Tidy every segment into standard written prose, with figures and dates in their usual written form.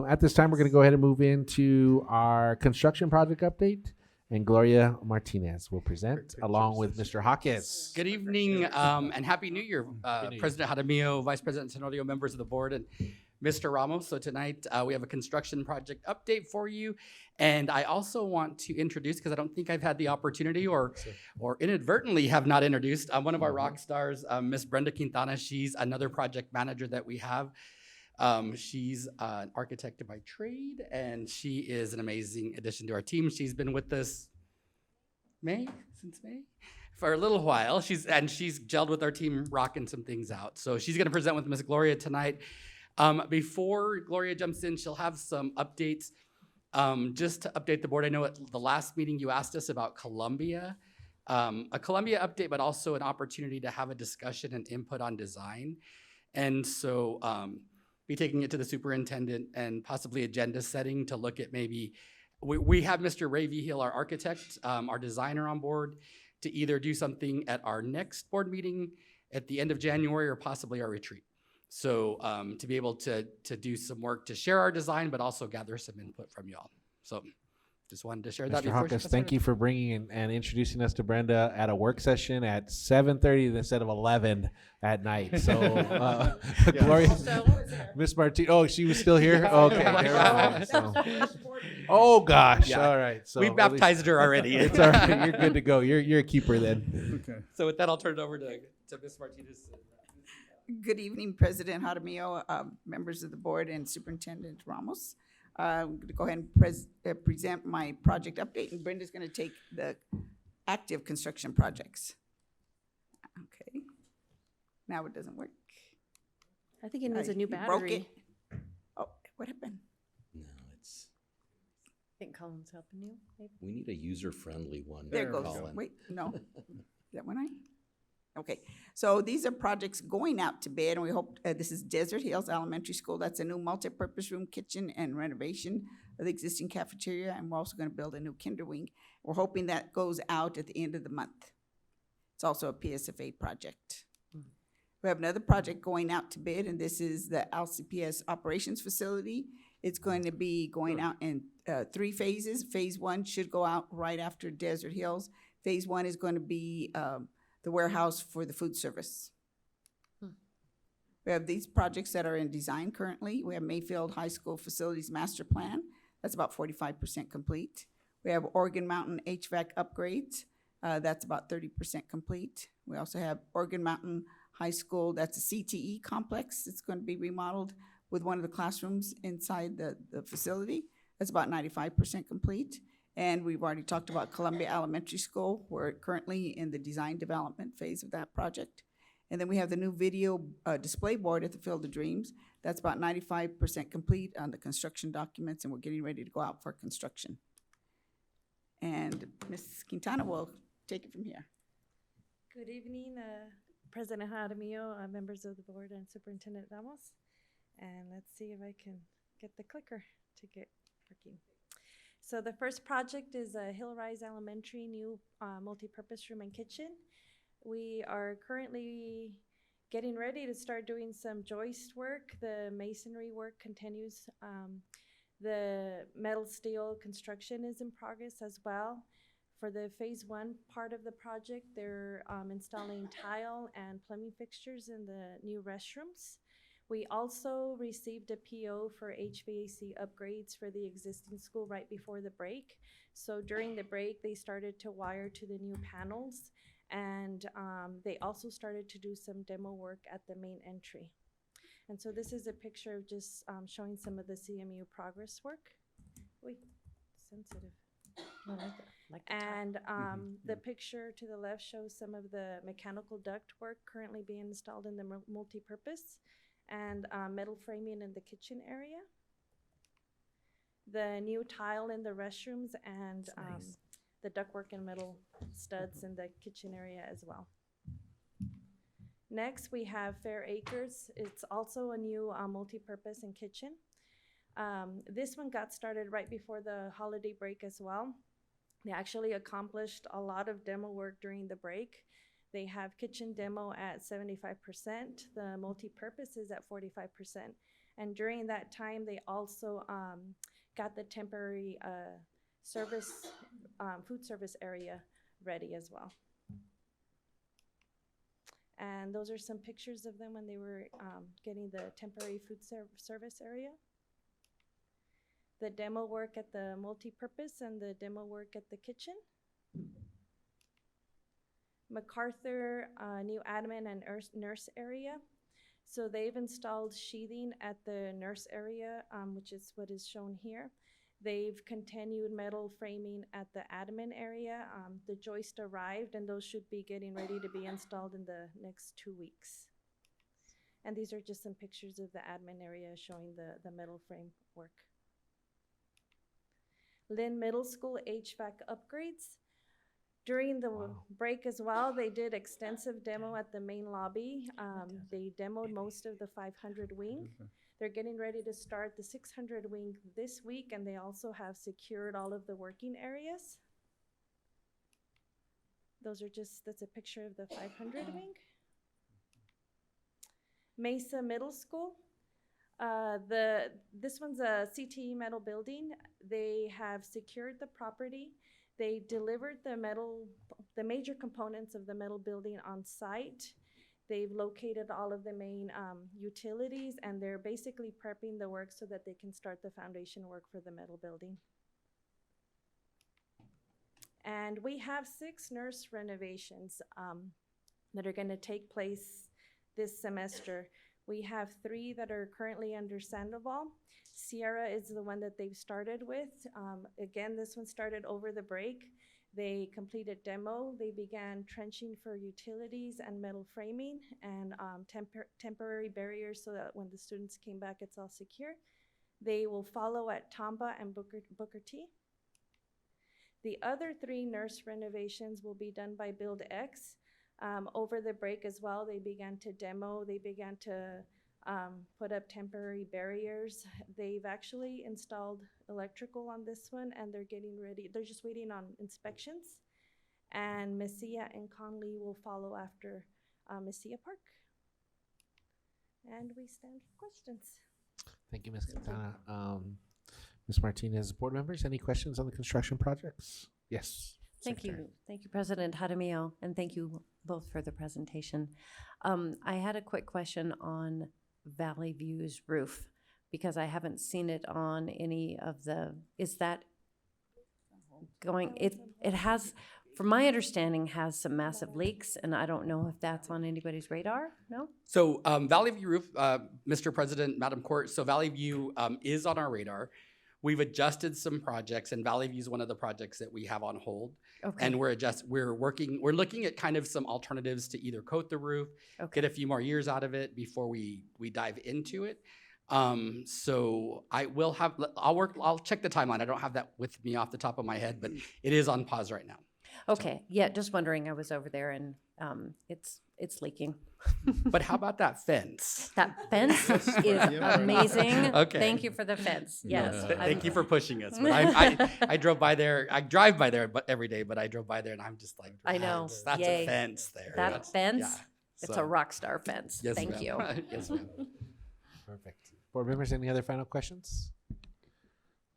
At this time, we're going to go ahead and move into our construction project update. And Gloria Martinez will present along with Mr. Jacquez. Good evening and Happy New Year, President Jaramillo, Vice President Tenorio, members of the board, and Mr. Ramos. So tonight we have a construction project update for you. And I also want to introduce, because I don't think I've had the opportunity or inadvertently have not introduced, one of our rock stars, Miss Brenda Quintana. She's another project manager that we have. She's an architect by trade, and she is an amazing addition to our team. She's been with us since May for a little while. She's gelled with our team, rocking some things out. So she's going to present with Miss Gloria tonight. Before Gloria jumps in, she'll have some updates. Just to update the board, I know at the last meeting you asked us about Columbia, a Columbia update, but also an opportunity to have a discussion and input on design. And so be taking it to the superintendent and possibly agenda setting to look at maybe, we have Mr. Ray Vigil, our architect, our designer on board, to either do something at our next board meeting at the end of January or possibly our retreat. So to be able to do some work to share our design, but also gather some input from y'all. So just wanted to share that. Mr. Jacquez, thank you for bringing in and introducing us to Brenda at a work session at 7:30 instead of 11 at night. So, Gloria, Miss Martin. Oh, she was still here. Okay. Oh gosh. Yeah. All right. So we baptized her already. It's all right. You're good to go. You're a keeper then. Okay. So with that, I'll turn it over to Miss Martinez. Good evening, President Jaramillo, members of the board, and Superintendent Ramos. I'm going to go ahead and present my project update, and Brenda's going to take the active construction projects. Okay. Now it doesn't work. I think it needs a new You broke battery. it. Oh, what happened? No, it's, I think Colin's helping you, maybe. we need a user-friendly one. There it goes. Colin. Wait, no. Is that one I? Okay, so these are projects going out to bid, and we hope, this is Desert Hills Elementary School. That's a new multi-purpose room, kitchen, and renovation of the existing cafeteria, and we're also gonna build a new kinder wing. We're hoping that goes out at the end of the month. It's also a PSFA project. We have another project going out to bid, and this is the LCPS operations facility. It's going to be going out in 3 phases. Phase 1 should go out right after Desert Hills. Phase 1 is going to be the warehouse for the food service. We have these projects that are in design currently. We have Mayfield High School Facilities Master Plan. That's about 45% complete. We have Oregon Mountain HVAC upgrades. That's about 30% complete. We also have Oregon Mountain High School. That's a CTE complex. It's going to be remodeled with one of the classrooms inside the facility. That's about 95% complete. And we've already talked about Columbia Elementary School. We're currently in the design development phase of that project. And then we have the new video display board at the Field of Dreams. That's about 95% complete on the construction documents, and we're getting ready to go out for construction. And Ms. Quintana will take it from here. Good evening, President Jaramillo, members of the board, and Superintendent Ramos. And let's see if I can get the clicker to get working. So the first project is a Hill Rise Elementary new multi-purpose room and kitchen. We are currently getting ready to start doing some joist work. The masonry work continues. The metal steel construction is in progress as well. For the phase 1 part of the project, they're installing tile and plumbing fixtures in the new restrooms. We also received a PO for HVAC upgrades for the existing school right before the break. So during the break, they started to wire to the new panels, and they also started to do some demo work at the main entry. And so this is a picture of just showing some of the CMU progress work. Wait, sensitive. And the picture to the left shows some of the mechanical duct work currently being installed in the multi-purpose, and metal framing in the kitchen area. The new tile in the restrooms, and nice. The ductwork and metal studs in the kitchen area as well. Next, we have Fair Acres. It's also a new multi-purpose and kitchen. This one got started right before the holiday break as well. They actually accomplished a lot of demo work during the break. They have kitchen demo at 75%, the multi-purpose is at 45%, And during that time, they also got the temporary food service area ready as well. And those are some pictures of them when they were getting the temporary food service area. The demo work at the multipurpose and the demo work at the kitchen. MacArthur, new admin and nurse area. So they've installed sheathing at the nurse area, which is what is shown here. They've continued metal framing at the admin area. The joist arrived, and those should be getting ready to be installed in the next 2 weeks. And these are just some pictures of the admin area showing the metal frame work. Lynn Middle School HVAC upgrades. During the break as well, they did extensive demo at the main lobby. They demoed most of the 500 wing. They're getting ready to start the 600 wing this week, and they also have secured all of the working areas. That's a picture of the 500 wing. Mesa Middle School. This one's a CTE metal building. They have secured the property. They delivered the major components of the metal building on site. They've located all of the main utilities, and they're basically prepping the work so that they can start the foundation work for the metal building. And we have 6 nurse renovations that are going to take place this semester. We have 3 that are currently under Sandoval. Sierra is the one that they've started with. Again, this one started over the break. They completed demo. They began trenching for utilities and metal framing and temporary barriers so that when the students came back, it's all secure. They will follow at Tamba and Booker T. The other 3 nurse renovations will be done by Build X. Over the break as well, they began to demo. They began to put up temporary barriers. They've actually installed electrical on this one, and they're getting ready. They're just waiting on inspections. And Mesilla and Conley will follow after Mesilla Park. And we stand for questions. Thank you, Ms. Quintana. Ms. Martinez, board members, any questions on the construction projects? Yes. Thank you. Thank you, President Jaramillo, and thank you both for the presentation. I had a quick question on Valley View's roof because I haven't seen it on any of the, is that going, it has, from my understanding, has some massive leaks, and I don't know if that's on anybody's radar, no? So Valley View Roof, Mr. President, Madam Court, so Valley View is on our radar. We've adjusted some projects, and Valley View is one of the projects that we have on hold. Okay. And we're looking at kind of some alternatives to either coat the roof, get a few more years out of it before we dive into it. So I'll check the timeline. I don't have that with me off the top of my head, but it is on pause right now. Okay, yeah, just wondering, I was over there and it's leaking. But how about that fence? That fence is amazing. Okay. Thank you for the fence, yes. Thank you for pushing us. But I drove by there. I drive by there every day, but I drove by there and I'm just like, I know. That's Yay. a fence there. That fence, yeah. it's So, a rock star fence. yes, Thank ma'am. you. Yes, ma'am. Perfect. Board members, any other final questions?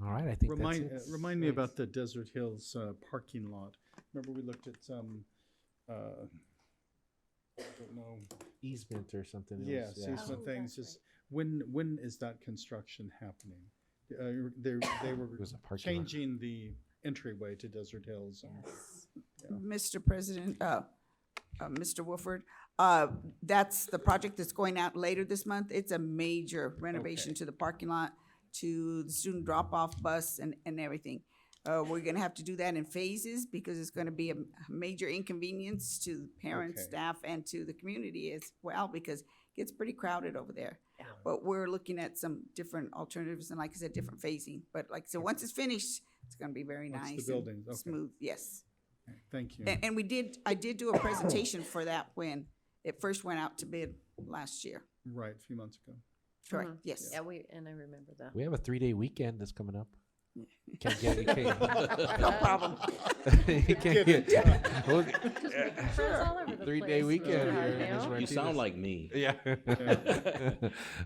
All right, I think that's it. Remind me about the Desert Hills parking lot. Remember we looked at I don't know. Easement or something else. Yes, Yeah. easement things. Just when is that construction happening? They were It was a parking lot. changing the entryway to Desert Hills. Mr. President, Mr. Wolford, that's the project that's going out later this month. It's a major renovation to the parking lot, to the student drop-off bus and everything. We're gonna have to do that in phases because it's gonna be a major inconvenience to parents, Okay. staff, and to the community as well, because it gets pretty crowded over there. Yeah. But we're looking at some different alternatives and, like I said, different phasing. But like I said, once it's finished, it's gonna be very Once the nice building's- and okay. smooth, yes. Thank you. And I did do a presentation for that when it first went out to bid last year. Right, a few months ago. Correct, Mhm. yes. Yeah, I remember that. We have a 3-day weekend that's coming up. Can't get it. You can't, No problem. you can't get well, Friends all over the 3-day place, weekend Mr. here. Jaramillo. Ms. You Martinez. sound like me. Yeah.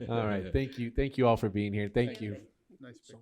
All right. Thank you. Thank you all for being here. Thank you. Nice pictures.